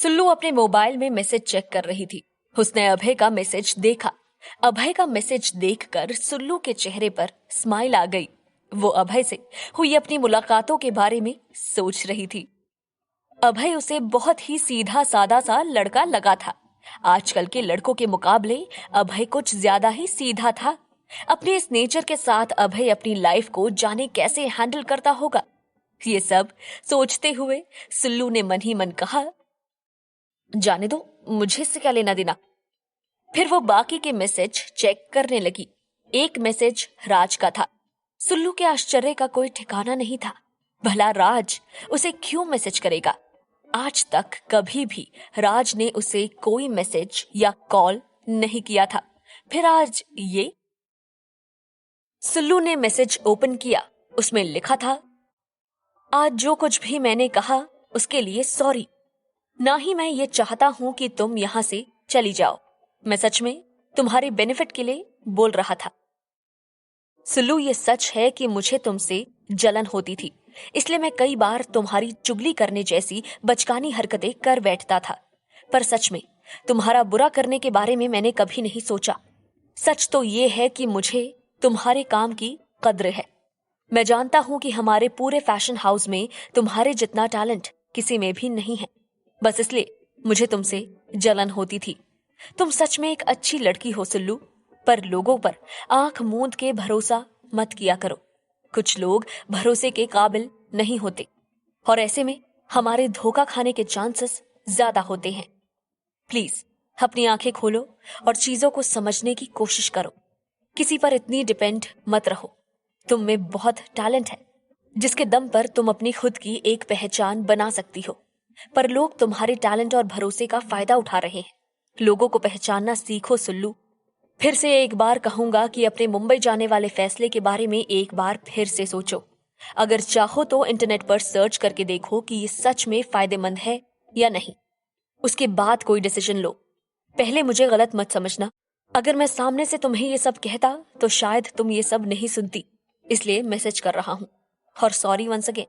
सुल्लू अपने मोबाइल में message check कर रही थी। उसने अभय का मैसेज देखा। अभय का मैसेज देखकर सुल्लू के चेहरे पर स्माइल आ गई। वो अभय से हुई अपनी मुलाकातों के बारे में सोच रही थी। अभय उसे बहुत ही सीधा सादा सा लड़का लगा था। आजकल के लड़कों के मुकाबले अभय कुछ ज्यादा ही सीधा था। अपने इस नेचर के साथ अभय अपनी लाइफ को जाने कैसे हैंडल करता होगा। ये सब सोचते हुए सुल्लू ने मन ही मन कहा, जाने दो, मुझे इससे क्या लेना देना। फिर वो बाकी के मैसेज चेक करने लगी। एक मैसेज राज का था। सुल्लू के आश्चर्य का कोई ठिकाना नहीं था। भला राज उसे क्यों मैसेज करेगा? आज तक कभी भी राज ने उसे कोई मैसेज या कॉल नहीं किया था। फिर आज ये? सुल्लू ने मैसेज ओपन किया। उसमें लिखा था, आज जो कुछ भी मैंने कहा उसके लिए सॉरी। ना ही मैं ये चाहता हूं कि तुम यहां से चली जाओ। मैं सच में तुम्हारे बेनिफिट के लिए बोल रहा था। सुल्लू, ये सच है कि मुझे तुमसे जलन होती थी, इसलिए मैं कई बार तुम्हारी चुगली करने जैसी बचकानी हरकतें कर बैठता था। पर सच में तुम्हारा बुरा करने के बारे में मैंने कभी नहीं सोचा। सच तो ये है कि मुझे तुम्हारे काम की कद्र है। मैं जानता हूं कि हमारे पूरे फैशन हाउस में तुम्हारे जितना टैलेंट किसी में भी नहीं है। बस इसलिए मुझे तुमसे जलन होती थी। तुम सच में एक अच्छी लड़की हो सुल्लू, पर लोगों पर आंख मूंद के भरोसा मत किया करो। कुछ लोग भरोसे के काबिल नहीं होते और ऐसे में हमारे धोखा खाने के चांसेस ज्यादा होते हैं। प्लीज अपनी आंखें खोलो और चीजों को समझने की कोशिश करो। किसी पर इतनी डिपेंड मत रहो। तुम में बहुत टैलेंट है, जिसके दम पर तुम अपनी खुद की एक पहचान बना सकती हो। पर लोग तुम्हारे टैलेंट और भरोसे का फायदा उठा रहे हैं। लोगों को पहचानना सीखो सुल्लू। फिर से एक बार कहूंगा कि अपने मुंबई जाने वाले फैसले के बारे में एक बार फिर से सोचो। अगर चाहो तो इंटरनेट पर सर्च करके देखो कि ये सच में फायदेमंद है या नहीं। उसके बाद कोई डिसीजन लो। पहले मुझे गलत मत समझना। अगर मैं सामने से तुम्हें ये सब कहता तो शायद तुम ये सब नहीं सुनती। इसलिए मैसेज कर रहा हूं और sorry once again.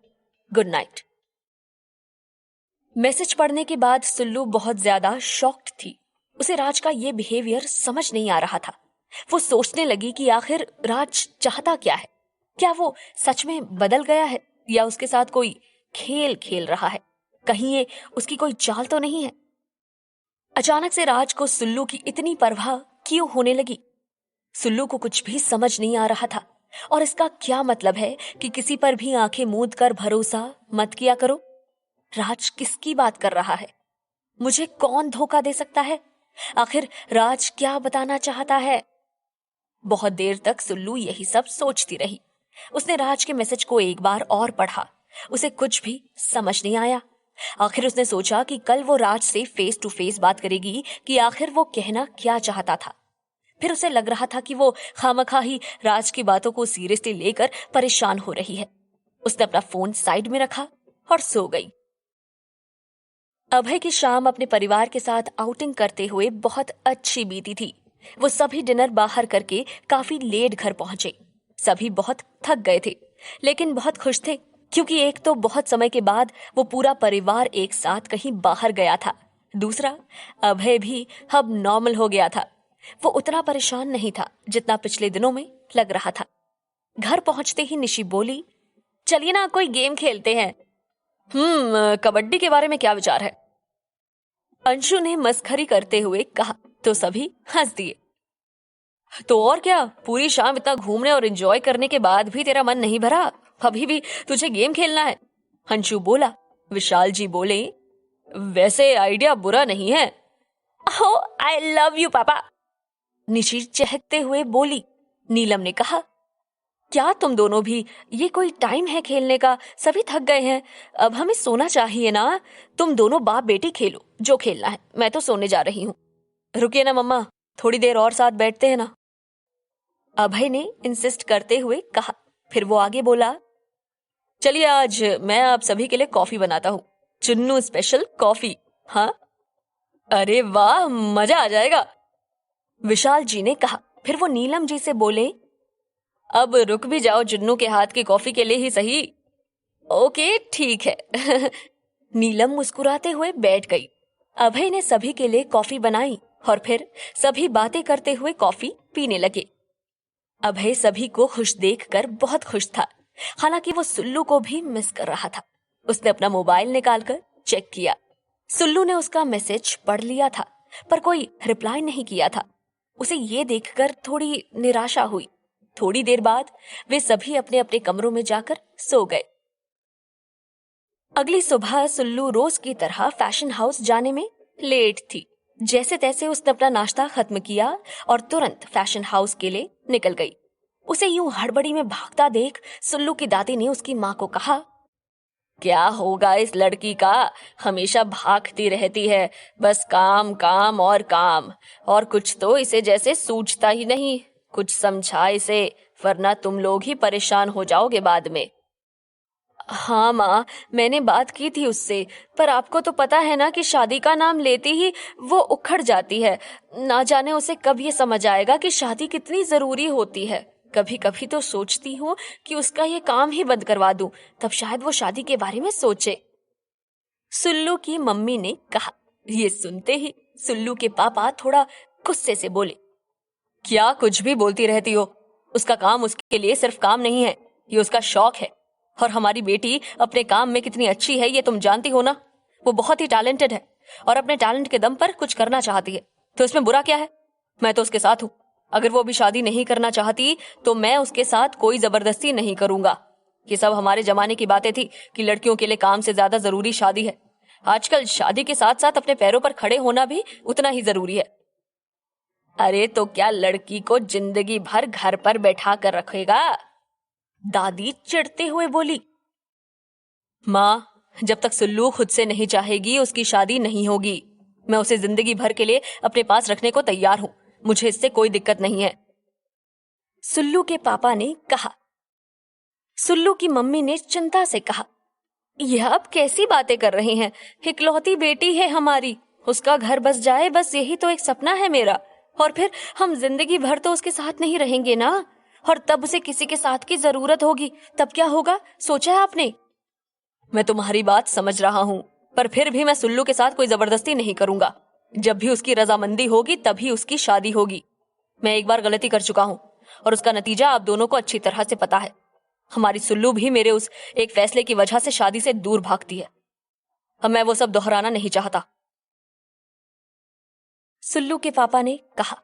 Good night. Message पढ़ने के बाद सुल्लू बहुत ज्यादा शॉक्ड थी। उसे राज का ये बिहेवियर समझ नहीं आ रहा था। वो सोचने लगी कि आखिर राज चाहता क्या है। क्या वो सच में बदल गया है या उसके साथ कोई खेल खेल रहा है? कहीं ये उसकी कोई चाल तो नहीं है? अचानक से राज को सुल्लू की इतनी परवाह क्यों होने लगी? सुल्लू को कुछ भी समझ नहीं आ रहा था। और इसका क्या मतलब है कि किसी पर भी आंखें मूंद कर भरोसा मत किया करो? राज किसकी बात कर रहा है? मुझे कौन धोखा दे सकता है? आखिर राज क्या बताना चाहता है? बहुत देर तक सुल्लू यही सब सोचती रही। उसने राज के मैसेज को एक बार और पढ़ा। उसे कुछ भी समझ नहीं आया। आखिर उसने सोचा कि कल वो राज से फेस टू फेस बात करेगी कि आखिर वो कहना क्या चाहता था। फिर उसे लग रहा था कि वो खामखा ही राज की बातों को सीरियसली लेकर परेशान हो रही है। उसने अपना फोन साइड में रखा और सो गई। अभय की शाम अपने परिवार के साथ आउटिंग करते हुए बहुत अच्छी बीती थी। वो सभी डिनर बाहर करके काफी लेट घर पहुंचे। सभी बहुत थक गए थे, लेकिन बहुत खुश थे, क्योंकि एक तो बहुत समय के बाद वो पूरा परिवार एक साथ कहीं बाहर गया था। दूसरा, अभय भी अब नॉर्मल हो गया था। वो उतना परेशान नहीं था जितना पिछले दिनों में लग रहा था। घर पहुंचते ही निशी बोली, चलिए ना कोई गेम खेलते हैं। कबड्डी के बारे में क्या विचार है? अंशु ने मस्खरी करते हुए कहा तो सभी हंस दिए। तो और क्या, पूरी शाम इतना घूमने और एंजॉय करने के बाद भी तेरा मन नहीं भरा? अभी भी तुझे गेम खेलना है? अंशु बोला। विशाल जी बोले, वैसे आइडिया बुरा नहीं है। ओह, आई लव यू पापा, निशी चहकते हुए बोली। नीलम ने कहा, क्या तुम दोनों भी, ये कोई टाइम है खेलने का? सभी थक गए हैं, अब हमें सोना चाहिए ना। तुम दोनों बाप बेटी खेलो जो खेलना है, मैं तो सोने जा रही हूँ। रुकिए ना मम्मा, थोड़ी देर और साथ बैठते हैं ना, अभय ने इंसिस्ट करते हुए कहा। फिर वो आगे बोला, चलिए आज मैं आप सभी के लिए कॉफी बनाता हूँ, चुन्नू स्पेशल कॉफी। हाँ, अरे वाह, मजा आ जाएगा, विशाल जी ने कहा। फिर वो नीलम जी से बोले, अब रुक भी जाओ जुन्नू के हाथ की कॉफी के लिए ही सही। ओके ठीक है नीलम मुस्कुराते हुए बैठ गई। अभय ने सभी के लिए कॉफी बनाई और फिर सभी बातें करते हुए कॉफी पीने लगे। अभय सभी को खुश देखकर बहुत खुश था। हालांकि वो सुल्लू को भी मिस कर रहा था। उसने अपना मोबाइल निकालकर चेक किया। सुल्लू ने उसका मैसेज पढ़ लिया था, पर कोई रिप्लाई नहीं किया था। उसे ये देखकर थोड़ी निराशा हुई। थोड़ी देर बाद वे सभी अपने अपने कमरों में जाकर सो गए। अगली सुबह सुल्लू रोज की तरह फैशन हाउस जाने में लेट थी। जैसे तैसे उसने अपना नाश्ता खत्म किया और तुरंत फैशन हाउस के लिए निकल गई। उसे यूं हड़बड़ी में भागता देख सुल्लू की दादी ने उसकी माँ को कहा, क्या होगा इस लड़की का, हमेशा भागती रहती है, बस काम काम और काम, और कुछ तो इसे जैसे सूझता ही नहीं। कुछ समझा इसे, वरना तुम लोग ही परेशान हो जाओगे बाद में। हाँ माँ, मैंने बात की थी उससे, पर आपको तो पता है ना कि शादी का नाम लेती ही वो उखड़ जाती है। ना जाने उसे कब ये समझ आएगा कि शादी कितनी जरूरी होती है। कभी कभी तो सोचती हूँ कि उसका ये काम ही बंद करवा दूं, तब शायद वो शादी के बारे में सोचे। सुल्लू की मम्मी ने कहा। ये सुनते ही सुल्लू के पापा थोड़ा गुस्से से बोले, क्या कुछ भी बोलती रहती हो? उसका काम उसके लिए सिर्फ काम नहीं है, ये उसका शौक है। और हमारी बेटी अपने काम में कितनी अच्छी है ये तुम जानती हो ना। वो बहुत ही टैलेंटेड है और अपने टैलेंट के दम पर कुछ करना चाहती है, तो इसमें बुरा क्या है? मैं तो उसके साथ हूँ। अगर वो अभी शादी नहीं करना चाहती तो मैं उसके साथ कोई जबरदस्ती नहीं करूंगा। ये सब हमारे जमाने की बातें थी कि लड़कियों के लिए काम से ज्यादा जरूरी शादी है। आजकल शादी के साथ साथ अपने पैरों पर खड़े होना भी उतना ही जरूरी है। अरे तो क्या लड़की को जिंदगी भर घर पर बैठा कर रखेगा? दादी चिढ़ते हुए बोली। माँ, जब तक सुल्लू खुद से नहीं चाहेगी उसकी शादी नहीं होगी। मैं उसे जिंदगी भर के लिए अपने पास रखने को तैयार हूँ, मुझे इससे कोई दिक्कत नहीं है, सुल्लू के पापा ने कहा। सुल्लू की मम्मी ने चिंता से कहा, यह अब कैसी बातें कर रही हैं? इकलौती बेटी है हमारी, उसका घर बस जाए, बस यही तो एक सपना है मेरा। और फिर हम जिंदगी भर तो उसके साथ नहीं रहेंगे ना, और तब उसे किसी के साथ की जरूरत होगी, तब क्या होगा, सोचा है आपने? मैं तुम्हारी बात समझ रहा हूँ, पर फिर भी मैं सुल्लू के साथ कोई जबरदस्ती नहीं करूंगा। जब भी उसकी रजामंदी होगी तभी उसकी शादी होगी। मैं एक बार गलती कर चुका हूँ और उसका नतीजा आप दोनों को अच्छी तरह से पता है। हमारी सुल्लू भी मेरे उस एक फैसले की वजह से शादी से दूर भागती है। अब मैं वो सब दोहराना नहीं चाहता, सुल्लू के पापा ने कहा।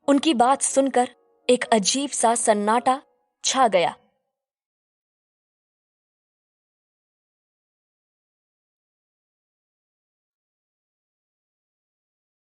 उनकी बात सुनकर एक अजीब सा सन्नाटा छा गया।